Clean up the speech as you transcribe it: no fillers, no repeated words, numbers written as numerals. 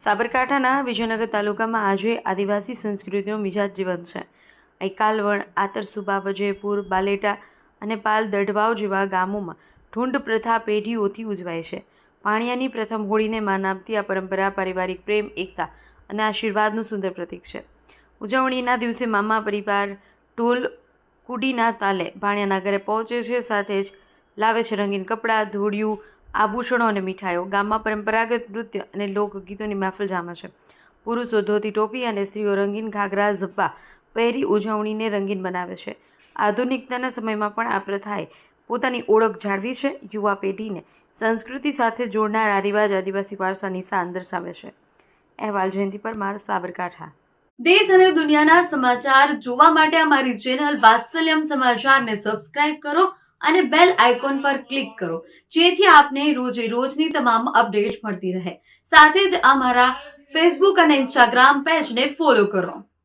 સાબરકાંઠાના વિજયનગર તાલુકામાં આજે આદિવાસી સંસ્કૃતિનો મિજાજ જીવંત છે. અહીં કાલવણ, આતરસુબા, વજયપુર, બાલેટા અને પાલ દઢવાવ જેવા ગામોમાં ઢૂંઢ પ્રથા પેઢીઓથી ઉજવાય છે. પાણિયાની પ્રથમ હોળીને માન આપતી આ પરંપરા પારિવારિક પ્રેમ, એકતા અને આશીર્વાદનું સુંદર પ્રતીક છે. ઉજવણીના દિવસે મામા પરિવાર ઢોલ કુડીના તાલે ભાણિયાના ઘરે પહોંચે છે, સાથે જ લાવે છે રંગીન કપડાં, ધોળિયું, આભૂષણો અને મીઠાઈઓ. ગામમાં પરંપરાગત નૃત્ય અને લોકગીતોની મહેફિલ જામે છે. પુરુષો ધોતી ટોપી અને સ્ત્રીઓ રંગીન ઘાઘરા ઝબ્બા પહેરી ઉજવણીને રંગીન બનાવે છે. આધુનિકતાના સમયમાં પણ આ પ્રથાએ પોતાની ઓળખ જાળવી છે. યુવા પેઢીને સંસ્કૃતિ સાથે જોડનાર આ રિવાજ આદિવાસી વારસાની શાન દર્શાવે છે. અહેવાલ જયંતિ પરમાર, સાબરકાંઠા. દેશ અને દુનિયાના સમાચાર જોવા માટે અમારી ચેનલ વાત્સલ્યમ સમાચારને સબસ્ક્રાઇબ કરો અને બેલ આઇકોન પર ક્લિક કરો, જેથી આપને રોજે રોજની તમામ અપડેટ મળતી રહે. સાથે જ અમારા ફેસબુક અને ઇન્સ્ટાગ્રામ પેજને ફોલો કરો.